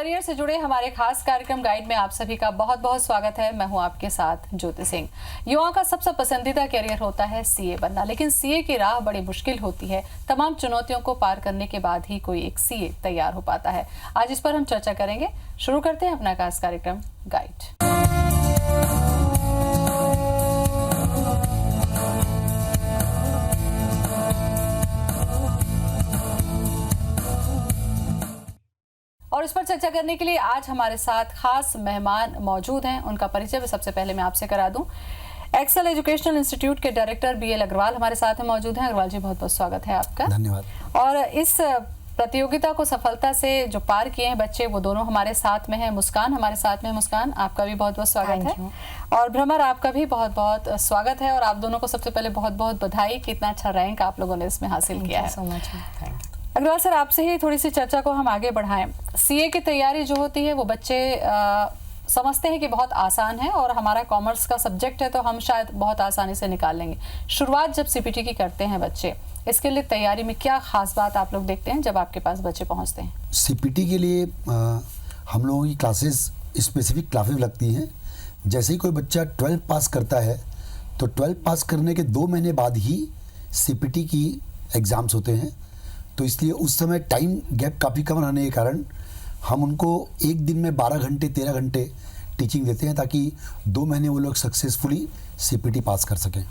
Career से जुड़े हमारे खास कार्यक्रम गाइड में आप सभी का बहुत बहुत स्वागत है। मैं हूं आपके साथ ज्योति सिंह। युवाओं का सबसे पसंदीदा करियर होता है सीए बनना, लेकिन सीए की राह बड़ी मुश्किल होती है। तमाम चुनौतियों को पार करने के बाद ही कोई एक सीए तैयार हो पाता है। आज इस पर हम चर्चा करेंगे। शुरू करते हैं अपना खास कार्यक्रम गाइड। और इस पर चर्चा करने के लिए आज हमारे साथ खास मेहमान मौजूद हैं। उनका परिचय भी सबसे पहले मैं आपसे करा दूं। एक्सेल एजुकेशनल इंस्टीट्यूट के डायरेक्टर बीएल अग्रवाल हमारे साथ में मौजूद हैं। अग्रवाल जी, बहुत बहुत स्वागत है आपका। धन्यवाद। और इस प्रतियोगिता को सफलता से जो पार किए हैं बच्चे, वो दोनों हमारे साथ में हैं। मुस्कान हमारे साथ में। मुस्कान, आपका भी बहुत बहुत स्वागत है। और भ्रमर, आपका भी बहुत बहुत स्वागत है। और आप दोनों को सबसे पहले बहुत बहुत बधाई कि इतना अच्छा रैंक आप लोगों ने इसमें हासिल किया है। अग्रवाल सर, आपसे ही थोड़ी सी चर्चा को हम आगे बढ़ाएं। सीए की तैयारी जो होती है वो बच्चे समझते हैं कि बहुत आसान है और हमारा कॉमर्स का सब्जेक्ट है तो हम शायद बहुत आसानी से निकाल लेंगे। शुरुआत जब सीपीटी की करते हैं बच्चे, इसके लिए तैयारी में क्या खास बात आप लोग देखते हैं जब आपके पास बच्चे पहुंचते हैं? सीपीटी के लिए हम लोगों की क्लासेस, स्पेसिफिक क्लासेस लगती हैं। जैसे ही कोई बच्चा 12 पास करता है तो 12 पास करने के 2 महीने बाद ही सीपीटी की एग्ज़ाम्स होते हैं। तो इसलिए उस समय टाइम गैप काफ़ी कम रहने के कारण हम उनको एक दिन में 12 घंटे 13 घंटे टीचिंग देते हैं ताकि 2 महीने वो लोग सक्सेसफुली सीपीटी पास कर सकें।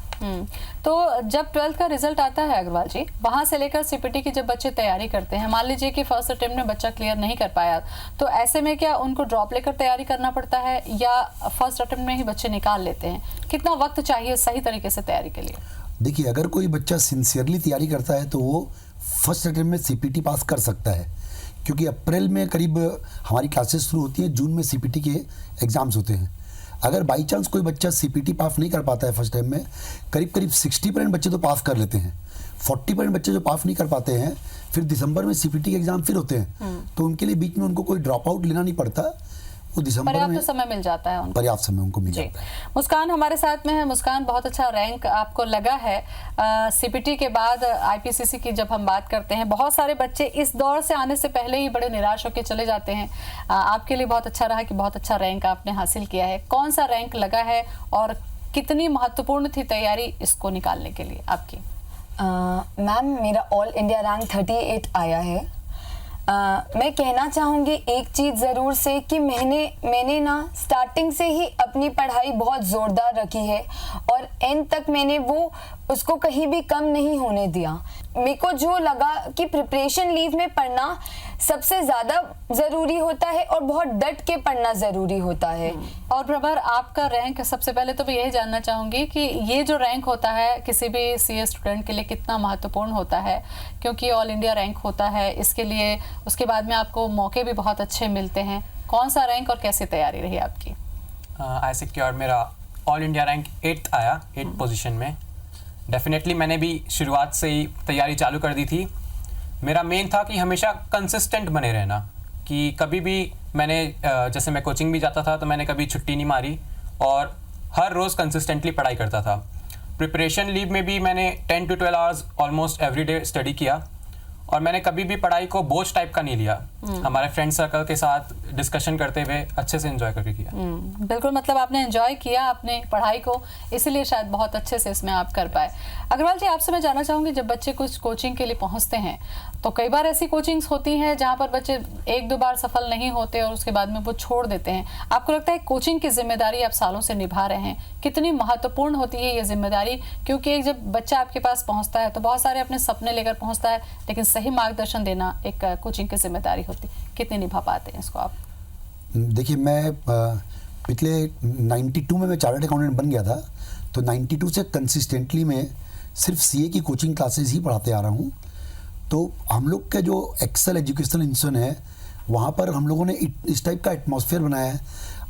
तो जब 12th का रिजल्ट आता है अग्रवाल जी, वहाँ से लेकर सीपीटी की जब बच्चे तैयारी करते हैं, मान लीजिए कि फर्स्ट अटेम्प्ट में बच्चा क्लियर नहीं कर पाया, तो ऐसे में क्या उनको ड्रॉप लेकर तैयारी करना पड़ता है या फर्स्ट अटेम्प्ट में ही बच्चे निकाल लेते हैं? कितना वक्त चाहिए सही तरीके से तैयारी के लिए? देखिए, अगर कोई बच्चा सिंसियरली तैयारी करता है तो वो फर्स्ट अटेम्प्ट में सीपीटी पास कर सकता है, क्योंकि अप्रैल में करीब हमारी क्लासेस शुरू होती हैं, जून में सीपीटी के एग्ज़ाम्स होते हैं। अगर बाई चांस कोई बच्चा सीपीटी पास नहीं कर पाता है फर्स्ट टाइम में, करीब 60% बच्चे तो पास कर लेते हैं। 40% बच्चे जो पास नहीं कर पाते हैं, फिर दिसंबर में सीपीटी के एग्ज़ाम फिर होते हैं, तो उनके लिए बीच में उनको कोई ड्रॉप आउट लेना नहीं पड़ता। वो दिसंबर में समय मिल जाता है उनको, पर्याप्त समय उनको मिल जाता है। मुस्कान हमारे साथ में है। मुस्कान, बहुत अच्छा रैंक आपको लगा है सीपीटी के बाद। आईपीसीसी की जब हम बात करते हैं, बहुत सारे बच्चे इस दौर से आने से पहले ही बड़े निराश होकर चले जाते हैं। आपके लिए बहुत अच्छा रहा कि बहुत अच्छा रैंक आपने हासिल किया है। कौन सा रैंक लगा है और कितनी महत्वपूर्ण थी तैयारी इसको निकालने के लिए आपकी? मैम, मेरा ऑल इंडिया रैंक 38 आया है। मैं कहना चाहूँगी एक चीज़ ज़रूर से कि मैंने ना स्टार्टिंग से ही अपनी पढ़ाई बहुत ज़ोरदार रखी है और एंड तक मैंने वो उसको कहीं भी कम नहीं होने दिया। मेरे को जो लगा कि प्रिपरेशन लीव में पढ़ना सबसे ज़्यादा ज़रूरी होता है और बहुत डट के पढ़ना ज़रूरी होता है। और प्रभर, आपका रैंक, सबसे पहले तो मैं यही जानना चाहूँगी कि ये जो रैंक होता है किसी भी सीए स्टूडेंट के लिए कितना महत्वपूर्ण होता है, क्योंकि ऑल इंडिया रैंक होता है। इसके लिए उसके बाद में आपको मौके भी बहुत अच्छे मिलते हैं। कौन सा रैंक और कैसी तैयारी रही आपकी? आई सिक्योर मेरा ऑल इंडिया रैंक 8th आया, 8th पोजीशन में। डेफिनेटली मैंने भी शुरुआत से ही तैयारी चालू कर दी थी। मेरा मेन था कि हमेशा कंसिस्टेंट बने रहना, कि कभी भी मैंने जैसे मैं कोचिंग भी जाता था तो मैंने कभी छुट्टी नहीं मारी और हर रोज़ कंसिस्टेंटली पढ़ाई करता था। प्रिपरेशन लीव में भी मैंने 10 to 12 hours almost every day study किया और मैंने कभी भी पढ़ाई को बोझ टाइप का नहीं लिया। हमारे फ्रेंड सर्कल के साथ डिस्कशन करते हुए अच्छे से एंजॉय करके किया। बिल्कुल, मतलब आपने एंजॉय किया अपने पढ़ाई को, इसीलिए शायद बहुत अच्छे से इसमें आप कर पाए। अग्रवाल जी, आपसे मैं जानना चाहूँगी, जब बच्चे कुछ कोचिंग के लिए पहुँचते हैं तो कई बार ऐसी कोचिंग्स होती हैं जहाँ पर बच्चे 1-2 बार सफल नहीं होते और उसके बाद में वो छोड़ देते हैं। आपको लगता है कोचिंग की जिम्मेदारी आप सालों से निभा रहे हैं, कितनी महत्वपूर्ण होती है ये जिम्मेदारी? क्योंकि एक जब बच्चा आपके पास पहुँचता है तो बहुत सारे अपने सपने लेकर पहुँचता है, लेकिन सही मार्गदर्शन देना एक कोचिंग की जिम्मेदारी होती है। कितने निभा पाते हैं इसको आप? देखिए, मैं पिछले 92 में मैं चार्टर्ड अकाउंटेंट बन गया था, तो 92 से कंसिस्टेंटली मैं सिर्फ सीए की कोचिंग क्लासेस ही पढ़ाते आ रहा हूँ। तो हम लोग का जो एक्सेल एजुकेशनल इंस्टीट्यूट है, वहाँ पर हम लोगों ने इस टाइप का एटमॉस्फेयर बनाया है।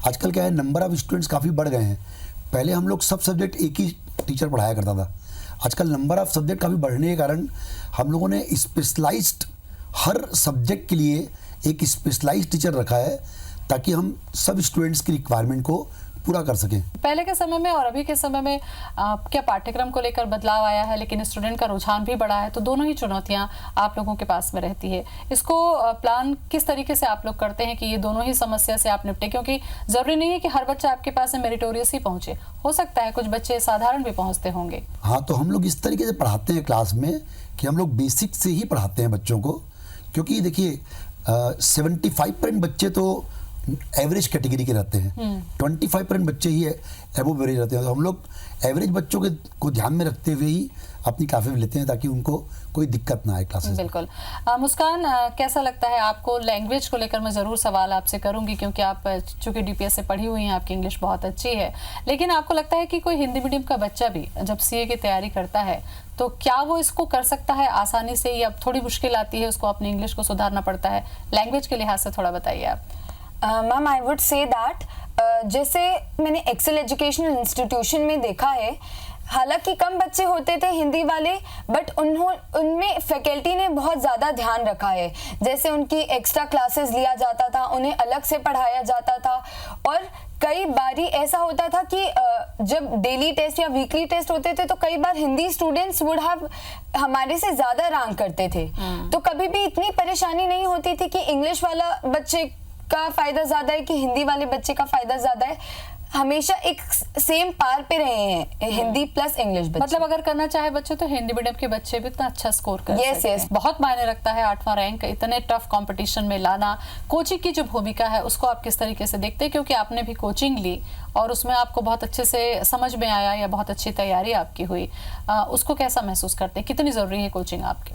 आजकल क्या है, नंबर ऑफ़ स्टूडेंट्स काफ़ी बढ़ गए हैं। पहले हम लोग सब सब्जेक्ट एक ही टीचर पढ़ाया करता था। आजकल नंबर ऑफ़ सब्जेक्ट काफ़ी बढ़ने के कारण हम लोगों ने स्पेशलाइज्ड, हर सब्जेक्ट के लिए एक स्पेशलाइज्ड टीचर रखा है ताकि हम सब स्टूडेंट्स की रिक्वायरमेंट को पूरा कर सकें। पहले के समय में और अभी के समय में क्या पाठ्यक्रम को लेकर बदलाव आया है, लेकिन स्टूडेंट का रुझान भी बढ़ा है, तो दोनों ही चुनौतियां आप लोगों के पास में रहती है। इसको प्लान किस तरीके से आप लोग करते हैं कि ये दोनों ही समस्या से आप निपटे, क्योंकि जरूरी नहीं है कि हर बच्चा आपके पास में मेरिटोरियस ही पहुंचे, हो सकता है कुछ बच्चे साधारण भी पहुंचते होंगे। हाँ, तो हम लोग इस तरीके से पढ़ाते हैं क्लास में कि हम लोग बेसिक से ही पढ़ाते हैं बच्चों को, क्योंकि देखिए 75% बच्चे तो एवरेज कैटेगरी के रहते हैं, 25% बच्चे ही एबोव एवरेज रहते हैं। तो हम लोग एवरेज बच्चों के को ध्यान में रखते हुए ही अपनी क्लासेस में लेते हैं ताकि उनको कोई दिक्कत ना आए क्लासेस में। बिल्कुल। मुस्कान, कैसा लगता है आपको? लैंग्वेज को लेकर मैं ज़रूर सवाल आपसे करूंगी, क्योंकि आप चूंकि डीपीएस से पढ़ी हुई हैं, आपकी इंग्लिश बहुत अच्छी है, लेकिन आपको लगता है कि कोई हिंदी मीडियम का बच्चा भी जब सीए की तैयारी करता है तो क्या वो इसको कर सकता है आसानी से, या थोड़ी मुश्किल आती है, उसको अपनी इंग्लिश को सुधारना पड़ता है? लैंग्वेज के लिहाज से थोड़ा बताइए आप। Ma'am, I would say that जैसे मैंने एक्सेल एजुकेशनल इंस्टीट्यूशन में देखा है, हालांकि कम बच्चे होते थे हिंदी वाले, बट उनमें फैकल्टी ने बहुत ज़्यादा ध्यान रखा है। जैसे उनकी एक्स्ट्रा क्लासेस लिया जाता था, उन्हें अलग से पढ़ाया जाता था, और कई बारी ऐसा होता था कि जब डेली टेस्ट या वीकली टेस्ट होते थे तो कई बार हिंदी स्टूडेंट्स वुड हैव हमारे से ज़्यादा रैंक करते थे। तो कभी भी इतनी परेशानी नहीं होती थी कि इंग्लिश वाला बच्चे का फ़ायदा ज़्यादा है कि हिंदी वाले बच्चे का फ़ायदा ज़्यादा है। हमेशा एक सेम पार पे रहे हैं हिंदी प्लस इंग्लिश बच्चे। मतलब अगर करना चाहे बच्चे तो हिंदी मीडियम के बच्चे भी इतना अच्छा स्कोर कर सकते हैं। बहुत मायने रखता है 8वां रैंक इतने टफ कंपटीशन में लाना। कोचिंग की जो भूमिका है उसको आप किस तरीके से देखते हैं, क्योंकि आपने भी कोचिंग ली और उसमें आपको बहुत अच्छे से समझ में आया या बहुत अच्छी तैयारी आपकी हुई, उसको कैसा महसूस करते हैं? कितनी ज़रूरी है कोचिंग आपके?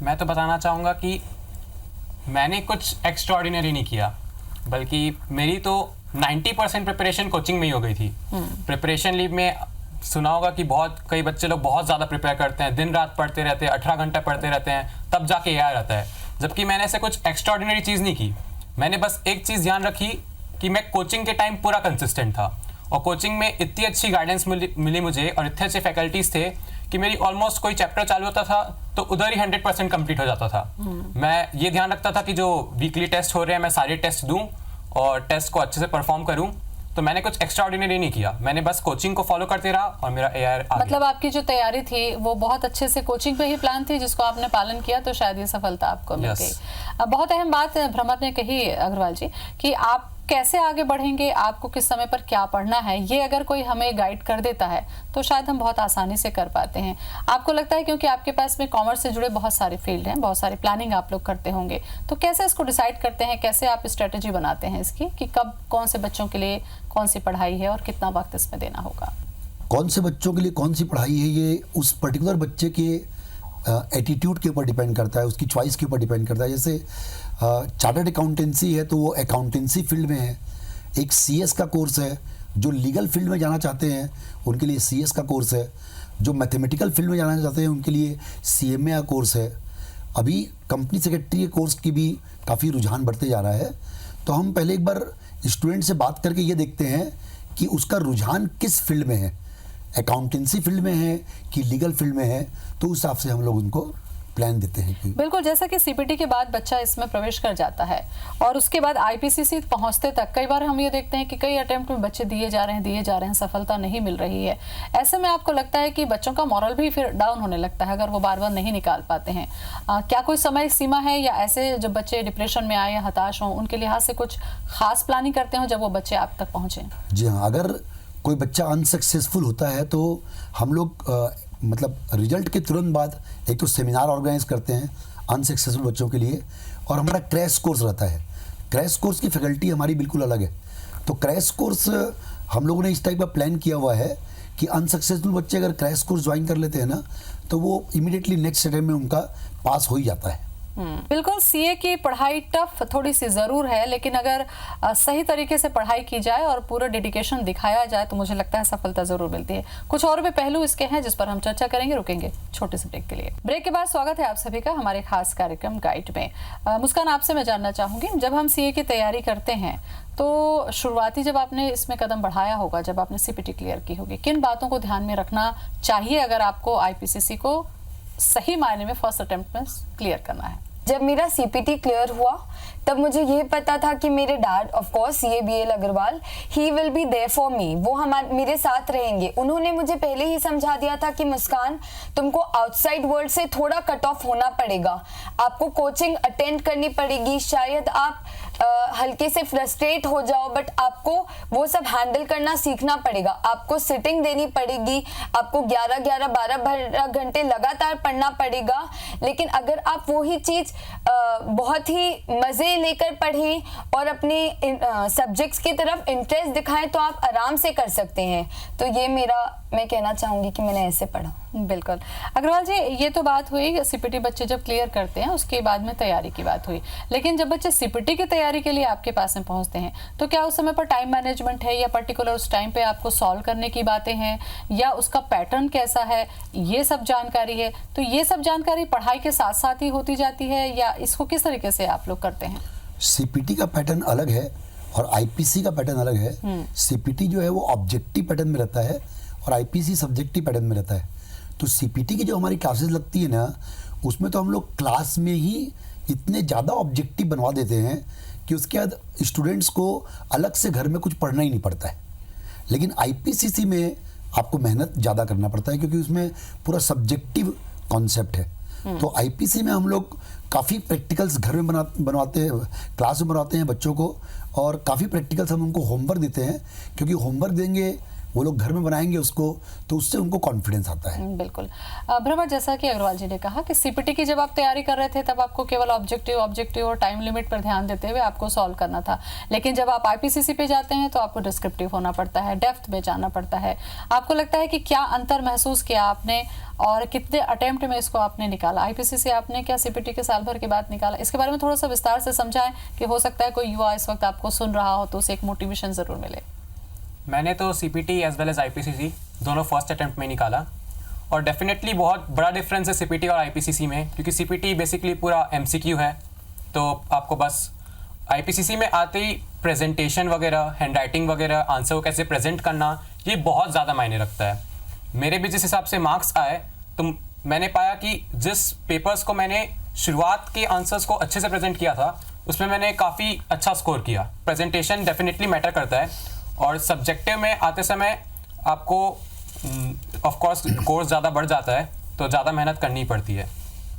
मैं तो बताना चाहूँगा कि मैंने कुछ एक्स्ट्राऑर्डिनरी नहीं किया, बल्कि मेरी तो 90% प्रिपरेशन कोचिंग में ही हो गई थी। प्रिपरेशन लीव में सुना होगा कि कई बच्चे लोग बहुत ज़्यादा प्रिपेयर करते हैं, दिन रात पढ़ते रहते हैं, 18 घंटा पढ़ते रहते हैं, तब जाके याद आता है। जबकि मैंने ऐसे कुछ एक्स्ट्राऑर्डिनरी चीज़ नहीं की। मैंने बस एक चीज़ ध्यान रखी कि मैं कोचिंग के टाइम पूरा कंसिस्टेंट था, और कोचिंग में इतनी अच्छी गाइडेंस मिली मुझे, और इतने अच्छे फैकल्टीज़ थे कि मेरी ऑलमोस्ट कोई चैप्टर चालू होता था तो उधर ही 100% कंप्लीट हो जाता था। मैं ये ध्यान रखता था कि जो वीकली टेस्ट हो रहे हैं मैं सारे टेस्ट दूं और टेस्ट को अच्छे से परफॉर्म करूं। तो मैंने कुछ एक्स्ट्राऑर्डिनरी नहीं किया, मैंने बस कोचिंग को फॉलो करते रहा और मेरा एआर आ गया। मतलब आपकी जो तैयारी थी वो बहुत अच्छे से कोचिंग पे ही प्लान थी, जिसको आपने पालन किया, तो शायद ये सफलता आपको मिल गई। बहुत अहम बात भ्रमर ने कही अग्रवाल जी कि आप कैसे आगे बढ़ेंगे, आपको किस समय पर क्या पढ़ना है, ये अगर कोई हमें गाइड कर देता है तो शायद हम बहुत आसानी से कर पाते हैं। आपको लगता है क्योंकि आपके पास में कॉमर्स से जुड़े बहुत सारे फील्ड हैं, बहुत सारी प्लानिंग आप लोग करते होंगे, तो कैसे इसको डिसाइड करते हैं, कैसे आप स्ट्रेटेजी बनाते हैं इसकी कि कब कौन से बच्चों के लिए कौन सी पढ़ाई है और कितना वक्त इसमें देना होगा? कौन से बच्चों के लिए कौन सी पढ़ाई है, ये उस पर्टिकुलर बच्चे के एटीट्यूड के ऊपर डिपेंड करता है, उसकी चॉइस के ऊपर डिपेंड करता है। जैसे चार्टर्ड अकाउंटेंसी है तो वो अकाउंटेंसी फील्ड में है, एक सीएस का कोर्स है, जो लीगल फील्ड में जाना चाहते हैं उनके लिए सीएस का कोर्स है, जो मैथमेटिकल फील्ड में जाना चाहते हैं उनके लिए सीएमए का कोर्स है। अभी कंपनी सेक्रेटरी के कोर्स की भी काफ़ी रुझान बढ़ते जा रहा है। तो हम पहले एक बार स्टूडेंट से बात करके ये देखते हैं कि उसका रुझान किस फील्ड में है, अकाउंटेंसी फील्ड में है कि लीगल फील्ड में है, तो उस हिसाब से हम लोग उनको प्लान देते हैं कि बिल्कुल। जैसा कि सीपीटी के बाद बच्चा इसमें प्रवेश कर जाता है और उसके बाद आईपीसीसी पहुंचते तक कई बार हम ये देखते हैं कि कई अटेम्प्ट में बच्चे दिए जा रहे हैं, सफलता नहीं मिल रही है। ऐसे में आपको लगता है कि बच्चों का मॉरल भी फिर डाउन होने लगता है अगर वो बार बार नहीं निकाल पाते हैं? क्या कोई समय सीमा है, या ऐसे जब बच्चे डिप्रेशन में आए या हताश हों उनके लिहाज से कुछ खास प्लानिंग करते हो जब वो बच्चे आप तक पहुँचे? जी हाँ, अगर कोई बच्चा अनसक्सेसफुल होता है तो हम लोग मतलब रिजल्ट के तुरंत बाद एक तो सेमिनार ऑर्गेनाइज करते हैं अनसक्सेसफुल बच्चों के लिए, और हमारा क्रैश कोर्स रहता है। क्रैश कोर्स की फैकल्टी हमारी बिल्कुल अलग है। तो क्रैश कोर्स हम लोगों ने इस टाइप का प्लान किया हुआ है कि अनसक्सेसफुल बच्चे अगर क्रैश कोर्स ज्वाइन कर लेते हैं ना, तो वो इमीडिएटली नेक्स्ट अटेम्प्ट में उनका पास हो ही जाता है। बिल्कुल। सीए की पढ़ाई टफ थोड़ी सी ज़रूर है, लेकिन अगर सही तरीके से पढ़ाई की जाए और पूरा डेडिकेशन दिखाया जाए तो मुझे लगता है सफलता ज़रूर मिलती है। कुछ और भी पहलू इसके हैं जिस पर हम चर्चा करेंगे। रुकेंगे छोटे से ब्रेक के लिए। ब्रेक के बाद स्वागत है आप सभी का हमारे खास कार्यक्रम गाइड में। मुस्कान, आपसे मैं जानना चाहूँगी, जब हम सीए की तैयारी करते हैं तो शुरुआती जब आपने इसमें कदम बढ़ाया होगा, जब आपने सीपीटी क्लियर की होगी, किन बातों को ध्यान में रखना चाहिए अगर आपको आईपीसीसी को सही मायने में फर्स्ट अटेम्प्ट में क्लियर करना है? जब मेरा सीपीटी क्लियर हुआ तब मुझे ये पता था कि मेरे dad of course CA BL Agarwal he will be there for me, वो मेरे साथ रहेंगे। उन्होंने मुझे पहले ही समझा दिया था कि मुस्कान तुमको आउटसाइड वर्ल्ड से थोड़ा कट ऑफ होना पड़ेगा, आपको कोचिंग अटेंड करनी पड़ेगी, शायद आप हल्के से फ्रस्ट्रेट हो जाओ बट आपको वो सब हैंडल करना सीखना पड़ेगा, आपको सिटिंग देनी पड़ेगी, आपको 11-12 घंटे लगातार पढ़ना पड़ेगा। लेकिन अगर आप वही चीज बहुत ही मजे लेकर पढ़ें और अपनी सब्जेक्ट्स की तरफ इंटरेस्ट दिखाएं तो आप आराम से कर सकते हैं। तो ये मैं कहना चाहूंगी कि मैंने ऐसे पढ़ा। बिल्कुल। अग्रवाल जी, ये तो बात हुई सीपीटी बच्चे जब क्लियर करते हैं उसके बाद में तैयारी की बात हुई, लेकिन जब बच्चे सीपीटी की तैयारी के लिए आपके पास में पहुंचते हैं तो क्या उस समय पर टाइम मैनेजमेंट है या पर्टिकुलर उस टाइम पे आपको सॉल्व करने की बातें हैं या उसका पैटर्न कैसा है, ये सब जानकारी है? तो ये सब जानकारी पढ़ाई के साथ साथ ही होती जाती है या इसको किस तरीके से आप लोग करते हैं? सीपीटी का पैटर्न अलग है और आईपीसी का पैटर्न अलग है। सीपीटी जो है वो ऑब्जेक्टिव पैटर्न में रहता है और आईपीसी सब्जेक्टिव पैटर्न में रहता है। तो सीपीटी की जो हमारी क्लासेस लगती है ना, उसमें तो हम लोग क्लास में ही इतने ज़्यादा ऑब्जेक्टिव बनवा देते हैं कि उसके बाद स्टूडेंट्स को अलग से घर में कुछ पढ़ना ही नहीं पड़ता है। लेकिन आईपीसीसी में आपको मेहनत ज़्यादा करना पड़ता है क्योंकि उसमें पूरा सब्जेक्टिव कॉन्सेप्ट है। तो आईपीसी में हम लोग काफ़ी प्रैक्टिकल्स घर में बनवाते हैं, क्लास में बनवाते हैं बच्चों को, और काफ़ी प्रैक्टिकल्स हम उनको होमवर्क देते हैं क्योंकि होमवर्क देंगे वो लोग घर में बनाएंगे उसको, तो उससे उनको कॉन्फिडेंस आता है। बिल्कुल। भ्रमर, जैसा कि अग्रवाल जी ने कहा कि सीपीटी की जब आप तैयारी कर रहे थे तब आपको केवल ऑब्जेक्टिव और टाइम लिमिट पर ध्यान देते हुए आपको सॉल्व करना था, लेकिन जब आप आईपीसीसी पे जाते हैं तो आपको डिस्क्रिप्टिव होना पड़ता है, डेप्थ में जाना पड़ता है। आपको लगता है कि क्या अंतर महसूस किया आपने और कितने अटेम्प्ट में इसको आपने निकाला? आईपीसीसी आपने क्या सीपीटी के साल भर के बाद निकाला? इसके बारे में थोड़ा सा विस्तार से समझाएं कि हो सकता है कोई युवा इस वक्त आपको सुन रहा हो तो उसे एक मोटिवेशन जरूर मिले। मैंने तो CPT as well as IPCC दोनों फर्स्ट अटेम्प्ट में निकाला और डेफिनेटली बहुत बड़ा डिफरेंस है सीपीटी और आईपीसीसी में, क्योंकि सीपीटी बेसिकली पूरा एमसीक्यू है, तो आपको बस आईपीसीसी में आते ही प्रेजेंटेशन वगैरह, हैंडराइटिंग वगैरह, आंसर को कैसे प्रेजेंट करना, ये बहुत ज़्यादा मायने रखता है। मेरे भी जिस हिसाब से मार्क्स आए तो मैंने पाया कि जिस पेपर्स को मैंने शुरुआत के आंसर्स को अच्छे से प्रेजेंट किया था उसमें मैंने काफ़ी अच्छा स्कोर किया। प्रेजेंटेशन डेफिनेटली मैटर करता है और सब्जेक्टिव में आते समय आपको ऑफ कोर्स कोर्स ज़्यादा बढ़ जाता है तो ज़्यादा मेहनत करनी पड़ती है।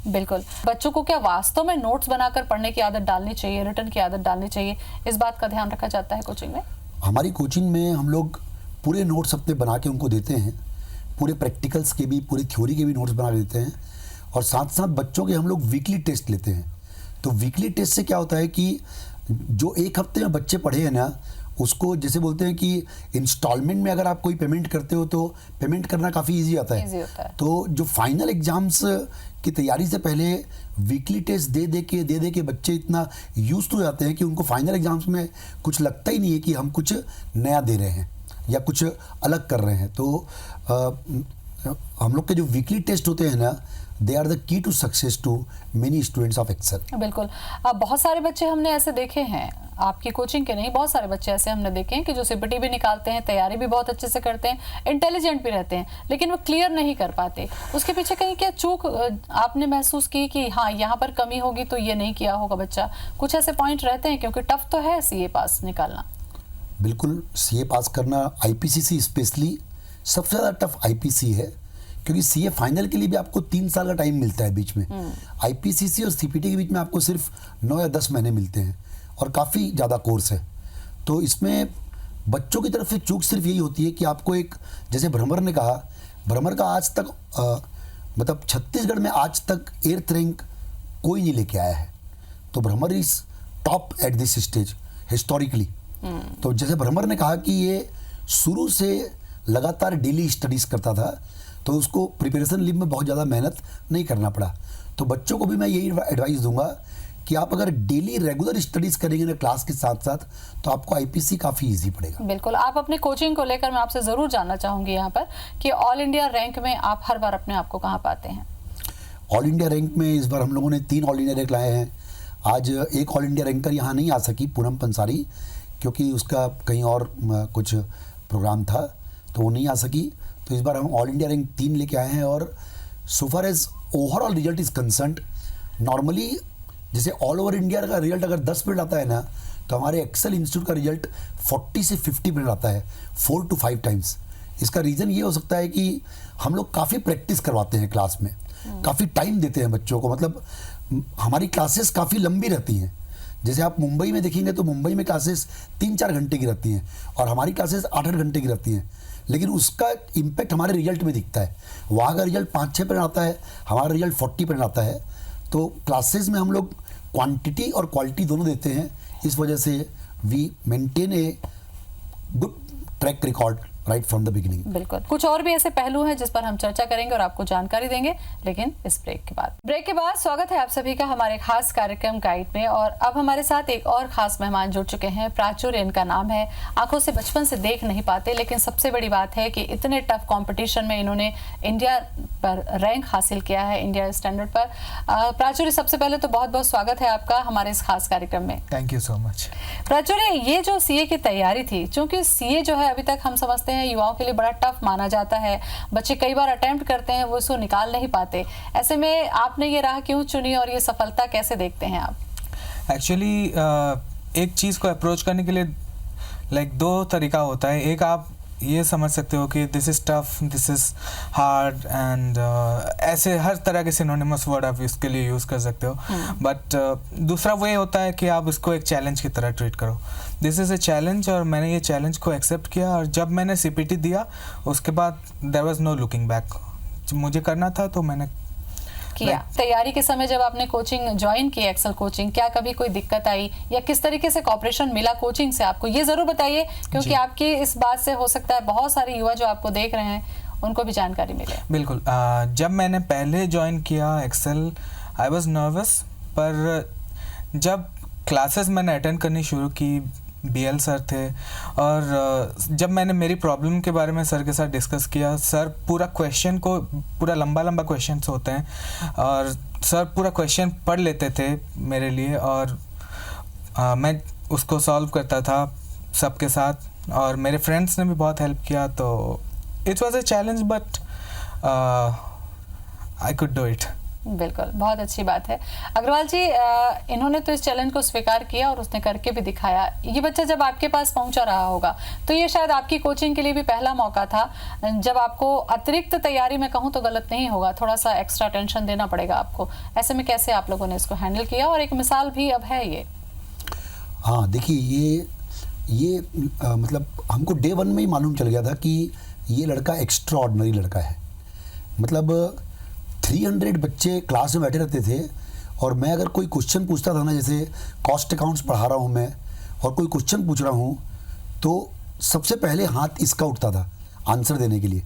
बिल्कुल। बच्चों को क्या वास्तव में नोट्स बनाकर पढ़ने की आदत डालनी चाहिए, रिटर्न की आदत डालनी चाहिए, इस बात का ध्यान रखा जाता है कोचिंग में? हमारी कोचिंग में हम लोग पूरे नोट्स अपने बना के उनको देते हैं, पूरे प्रैक्टिकल्स के भी, पूरे थ्योरी के भी नोट्स बना देते हैं, और साथ साथ बच्चों के हम लोग वीकली टेस्ट लेते हैं। तो वीकली टेस्ट से क्या होता है कि जो एक हफ्ते में बच्चे पढ़े हैं ना, उसको जैसे बोलते हैं कि इंस्टॉलमेंट में अगर आप कोई पेमेंट करते हो तो पेमेंट करना काफ़ी इजी होता है। तो जो फाइनल एग्जाम्स की तैयारी से पहले वीकली टेस्ट दे दे के बच्चे इतना यूज्ड हो जाते हैं कि उनको फाइनल एग्जाम्स में कुछ लगता ही नहीं है कि हम कुछ नया दे रहे हैं या कुछ अलग कर रहे हैं। तो हम लोग के जो वीकली टेस्ट होते हैं ना, they are the key to success to many students of Excel. बिल्कुल। बहुत सारे बच्चे हमने ऐसे देखे हैं, आपकी कोचिंग के नहीं, बहुत सारे बच्चे ऐसे हमने देखे हैं कि जो सीपीटी भी निकालते हैं, तैयारी भी बहुत अच्छे से करते हैं, इंटेलिजेंट भी रहते हैं, लेकिन वो क्लियर नहीं कर पाते। उसके पीछे कहीं क्या चूक आपने महसूस की कि हाँ यहाँ पर कमी होगी तो ये नहीं किया होगा बच्चा? कुछ ऐसे पॉइंट रहते हैं क्योंकि टफ तो है सीए पास निकालना। बिल्कुल, सीए पास करना आईपीसीसी स्पेशली सबसे ज़्यादा टफ आईपीसी है, क्योंकि सीए फाइनल के लिए भी आपको 3 साल का टाइम मिलता है बीच में। आईपीसीसी और सीपीटी के बीच में आपको सिर्फ 9 या 10 महीने मिलते हैं और काफ़ी ज़्यादा कोर्स है। तो इसमें बच्चों की तरफ से चूक सिर्फ यही होती है कि आपको एक, जैसे भ्रमर ने कहा, भ्रमर का आज तक मतलब छत्तीसगढ़ में आज तक 8th रैंक कोई नहीं लेके आया है। तो भ्रमर is top at this stage historically. तो जैसे भ्रमर ने कहा कि ये शुरू से लगातार डेली स्टडीज़ करता था, तो उसको प्रिपरेशन लीव में बहुत ज़्यादा मेहनत नहीं करना पड़ा। तो बच्चों को भी मैं यही एडवाइस दूंगा कि आप अगर डेली रेगुलर स्टडीज करेंगे ना क्लास के साथ साथ, तो आपको आईपीसी काफ़ी इजी पड़ेगा। बिल्कुल। आप अपने कोचिंग को लेकर मैं आपसे ज़रूर जानना चाहूँगी यहाँ पर कि ऑल इंडिया रैंक में आप हर बार अपने आप को कहाँ पाते हैं? ऑल इंडिया रैंक में इस बार हम लोगों ने 3 ऑल इंडिया रैंक लाए हैं। आज एक ऑल इंडिया रैंकर यहाँ नहीं आ सकी, पूनम पंसारी, क्योंकि उसका कहीं और कुछ प्रोग्राम था तो वो नहीं आ सकी। तो इस बार हम ऑल इंडिया रैंक 3 लेके आए हैं। और so far as overall result is concerned, normally जैसे ऑल ओवर इंडिया का रिजल्ट अगर 10 मिनट आता है ना, तो हमारे एक्सेल इंस्टीट्यूट का रिजल्ट 40 से 50 मिनट आता है, 4 to 5 टाइम्स। इसका रीज़न ये हो सकता है कि हम लोग काफ़ी प्रैक्टिस करवाते हैं क्लास में, काफ़ी टाइम देते हैं बच्चों को, मतलब हमारी क्लासेस काफ़ी लंबी रहती हैं। जैसे आप मुंबई में देखेंगे तो मुंबई में क्लासेस 3-4 घंटे की रहती हैं और हमारी क्लासेस 8-8 घंटे की रहती हैं, लेकिन उसका इम्पैक्ट हमारे रिजल्ट में दिखता है। वहाँ का रिजल्ट 5-6 मिनट आता है, हमारा रिजल्ट 40 मिनट आता है। तो क्लासेस में हम लोग क्वांटिटी और क्वालिटी दोनों देते हैं, इस वजह से we maintain a good track record right from the beginning. बिल्कुल, कुछ और भी ऐसे पहलू हैं जिस पर हम चर्चा करेंगे और आपको जानकारी देंगे, लेकिन इस ब्रेक के बाद। ब्रेक के बाद स्वागत है आप सभी का हमारे खास कार्यक्रम गाइड में। और अब हमारे साथ एक और खास मेहमान जुड़ चुके हैं। प्राचुर्य इनका नाम है। आंखों से बचपन से देख नहीं पाते, लेकिन सबसे बड़ी बात है कि इतने टफ कंपटीशन में इन्होंने इंडिया पर रैंक हासिल किया है, इंडिया स्टैंडर्ड पर। प्राचुर्य, सबसे पहले तो बहुत बहुत स्वागत है आपका हमारे इस खास कार्यक्रम में। Thank you so much. प्राचुर्य, ये जो सीए की तैयारी थी, क्योंकि सीए जो है अभी तक हम समझते हैं युवाओं के लिए बड़ा टफ माना जाता है, बच्चे कई बार अटेम्प्ट करते हैं, वो इसको निकाल नहीं पाते। ऐसे में आपने ये राह क्यों चुनी और ये सफलता कैसे देखते हैं आप? एक्चुअली एक चीज़ को अप्रोच करने के लिए लाइक 2 तरीका होता है। एक, आप ये समझ सकते हो कि this is tough, this is hard and ऐसे हर तरह के सिनोनिमस वर्ड आप इसके लिए यूज़ कर सकते हो। बट दूसरा वे होता है कि आप इसको एक चैलेंज की तरह ट्रीट करो। दिस इज़ ए चैलेंज, और मैंने ये चैलेंज को एक्सेप्ट किया, और जब मैंने CPT दिया उसके बाद there was no looking back. मुझे करना था तो मैंने किया। तैयारी के समय जब आपने कोचिंग ज्वाइन की, एक्सेल कोचिंग, क्या कभी कोई दिक्कत आई या किस तरीके से कॉपरेशन मिला कोचिंग से आपको, ये जरूर बताइए, क्योंकि आपकी इस बात से हो सकता है बहुत सारे युवा जो आपको देख रहे हैं उनको भी जानकारी मिले। बिल्कुल। जब मैंने पहले ज्वाइन किया एक्सेल, आई वाज नर्वस, पर जब क्लासेस मैंने अटेंड करनी शुरू की, BL सर थे, और जब मैंने मेरी प्रॉब्लम के बारे में सर के साथ डिस्कस किया, सर पूरा क्वेश्चन को, पूरा लंबा क्वेश्चंस होते हैं, और सर पूरा क्वेश्चन पढ़ लेते थे मेरे लिए, और मैं उसको सॉल्व करता था सबके साथ, और मेरे फ्रेंड्स ने भी बहुत हेल्प किया। तो it was a challenge, but I could do it. बिल्कुल, बहुत अच्छी बात है। अग्रवाल जी, इन्होंने तो इस चैलेंज को स्वीकार किया और उसने करके भी दिखाया। ये बच्चा जब आपके पास पहुंचा रहा होगा तो ये शायद आपकी कोचिंग के लिए भी पहला मौका था, जब आपको अतिरिक्त तैयारी में कहूँ तो गलत नहीं होगा, थोड़ा सा एक्स्ट्रा टेंशन देना पड़ेगा आपको। ऐसे में कैसे आप लोगों ने इसको हैंडल किया, और एक मिसाल भी अब है ये? हाँ, देखिए, ये मतलब हमको डे 1 में ही मालूम चल गया था कि ये लड़का एक्स्ट्रा ऑर्डिनरी लड़का है। मतलब 300 बच्चे क्लास में बैठे रहते थे, और मैं अगर कोई क्वेश्चन पूछता था ना, जैसे कॉस्ट अकाउंट्स पढ़ा रहा हूँ मैं और कोई क्वेश्चन पूछ रहा हूँ, तो सबसे पहले हाथ इसका उठता था आंसर देने के लिए।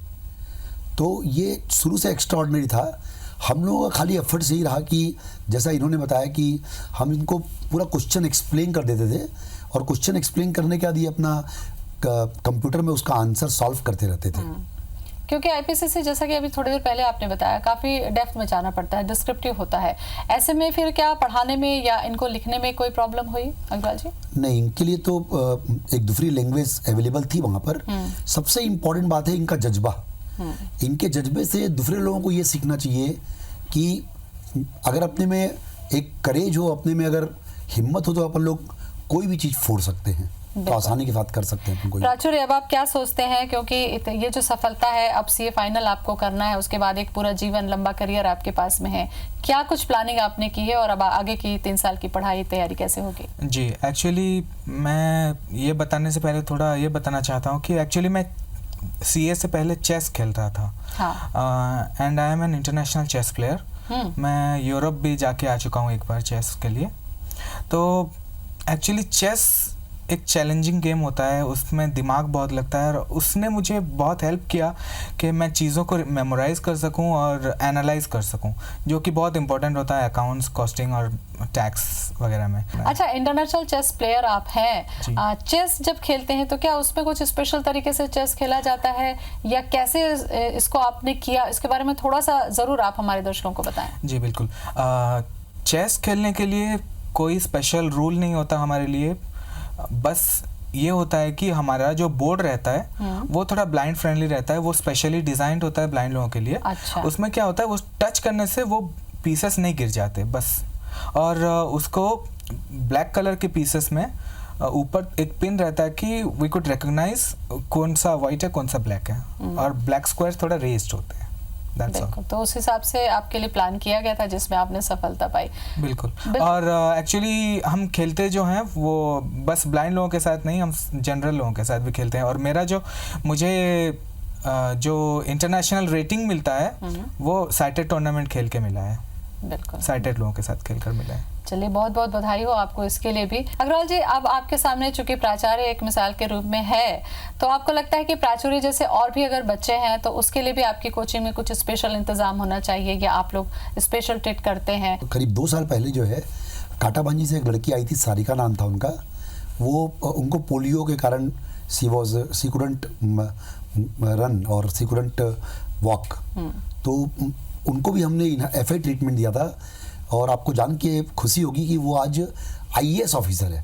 तो ये शुरू से एक्स्ट्रा ऑर्डिनरी था। हम लोगों का खाली एफर्ट्स यही रहा कि जैसा इन्होंने बताया कि हम इनको पूरा क्वेश्चन एक्सप्लेन कर देते थे, और क्वेश्चन एक्सप्लेन करने के बाद ये अपना कंप्यूटर में उसका आंसर सॉल्व करते रहते थे। क्योंकि IPCC, जैसा कि अभी थोड़ी देर पहले आपने बताया, काफ़ी डेप्थ में जाना पड़ता है, डिस्क्रिप्टिव होता है। ऐसे में फिर क्या पढ़ाने में या इनको लिखने में कोई प्रॉब्लम हुई अग्रवाल जी? नहीं, इनके लिए तो एक दूसरी लैंग्वेज अवेलेबल थी वहाँ पर। सबसे इम्पोर्टेंट बात है इनका जज्बा। इनके जज्बे से दूसरे लोगों को ये सीखना चाहिए कि अगर अपने में एक करेज हो, अपने में अगर हिम्मत हो, तो अपन लोग कोई भी चीज़ फोड़ सकते हैं, तो आसानी के साथ कर सकते हैं। प्राचुर्य, अब आप क्या सोचते हैं, क्योंकि ये जो सफलता है, अब CA फाइनल आपको करना है, उसके बाद एक पूरा जीवन लंबा करियर आपके पास में है, क्या कुछ प्लानिंग आपने की है, और अब आगे की 3 साल की पढ़ाई तैयारी कैसे होगी? जी, एक्चुअली मैं ये बताने से पहले थोड़ा ये बताना चाहता हूँ कि एक्चुअली मैं CA से पहले चेस खेलता था, and I am an international chess player. मैं यूरोप भी जाके आ चुका हूँ एक बार चेस के लिए। तो एक्चुअली चेस एक चैलेंजिंग गेम होता है, उसमें दिमाग बहुत लगता है, और उसने मुझे बहुत हेल्प किया कि मैं चीज़ों को मेमोराइज कर सकूं और एनालाइज कर सकूं, जो कि बहुत इंपॉर्टेंट होता है अकाउंट्स, कॉस्टिंग और टैक्स वगैरह में। अच्छा, इंटरनेशनल चेस प्लेयर आप हैं, चेस जब खेलते हैं तो क्या उसमें कुछ स्पेशल तरीके से चेस खेला जाता है, या कैसे इसको आपने किया, इसके बारे में थोड़ा सा ज़रूर आप हमारे दर्शकों को बताएं। जी बिल्कुल। चेस खेलने के लिए कोई स्पेशल रूल नहीं होता हमारे लिए, बस ये होता है कि हमारा जो बोर्ड रहता है वो थोड़ा ब्लाइंड फ्रेंडली रहता है, वो स्पेशली डिजाइंड होता है ब्लाइंड लोगों के लिए। अच्छा। उसमें क्या होता है, वो टच करने से वो पीसेस नहीं गिर जाते, बस और उसको ब्लैक कलर के पीसेस में ऊपर एक पिन रहता है कि वी कुड रिकॉग्नाइज कौन सा वाइट है कौन सा ब्लैक है, और ब्लैक स्क्वायर थोड़ा रेज्ड होते हैं। That's all. बिल्कुल, तो उस हिसाब से आपके लिए प्लान किया गया था जिसमें आपने सफलता पाई। बिल्कुल। और एक्चुअली हम खेलते जो हैं वो बस ब्लाइंड लोगों के साथ नहीं, हम जनरल लोगों के साथ भी खेलते हैं। और मेरा जो मुझे जो इंटरनेशनल रेटिंग मिलता है वो साइटेड टूर्नामेंट खेल के मिला है। बिल्कुल, साइटेड लोगों के साथ खेलकर मिला है। चलिए, बहुत बहुत बधाई हो आपको इसके लिए भी। अग्रवाल जी, अब आपके सामने चूंकि प्राचार्य एक मिसाल के रूप में है, तो आपको लगता है कि प्राचार्य जैसे और भी अगर बच्चे हैं तो उसके लिए भी आपकी कोचिंग में कुछ स्पेशल इंतजाम होना चाहिए, या आप लोग स्पेशल ट्रीट करते हैं? करीब 2 साल पहले जो है काटाबांजी से एक लड़की आई थी, सारिका नाम था उनका। वो उनको पोलियो के कारण सी कुडंट रन और सी कुडंट वॉक, तो उनको भी हमने एफए ट्रीटमेंट दिया था। और आपको जान के खुशी होगी कि वो आज आईएएस ऑफिसर है।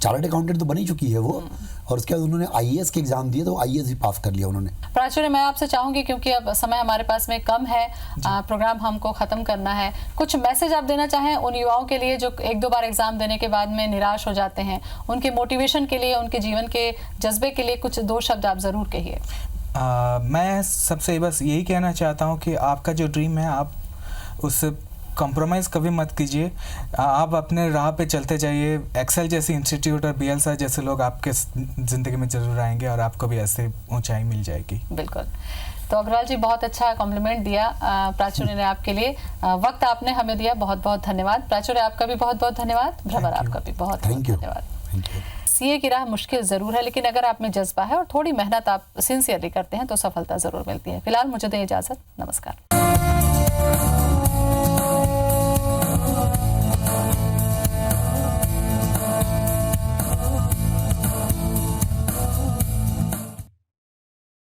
चार्टर्ड अकाउंटेंट तो बनी चुकी है वो, और उसके बाद उन्होंने आईएएस के एग्जाम दिए तो आईएएस भी पास कर लिया उन्होंने। प्राचार्य, मैं आपसे चाहूंगी क्योंकि अब समय हमारे पास में कम है, प्रोग्राम हमको खत्म करना है, कुछ मैसेज आप देना चाहें उन युवाओं के लिए जो 1-2 बार एग्जाम देने के बाद में निराश हो जाते हैं, उनके मोटिवेशन के लिए, उनके जीवन के जज्बे के लिए कुछ 2 शब्द आप जरूर कहिए। मैं सबसे बस यही कहना चाहता हूँ कि आपका जो ड्रीम है आप उससे कॉम्प्रोमाइज़ कभी मत कीजिए। आप अपने राह पे चलते जाइए। एक्सेल जैसी इंस्टीट्यूट और बीएल सर जैसे लोग आपके ज़िंदगी में ज़रूर आएंगे और आपको भी ऐसे ऊंचाई मिल जाएगी। बिल्कुल। तो अग्रवाल जी, बहुत अच्छा कॉम्प्लीमेंट दिया प्राचार्य ने आपके लिए, वक्त आपने हमें दिया, बहुत बहुत धन्यवाद। प्राचार्य आपका भी बहुत बहुत धन्यवाद। भ्रमर आपका भी बहुत बहुत धन्यवाद। सीए की राह मुश्किल ज़रूर है, लेकिन अगर आप में जज्बा है और थोड़ी मेहनत आप सिंसियरली करते हैं तो सफलता ज़रूर मिलती है। फिलहाल मुझे दें इजाज़त, नमस्कार।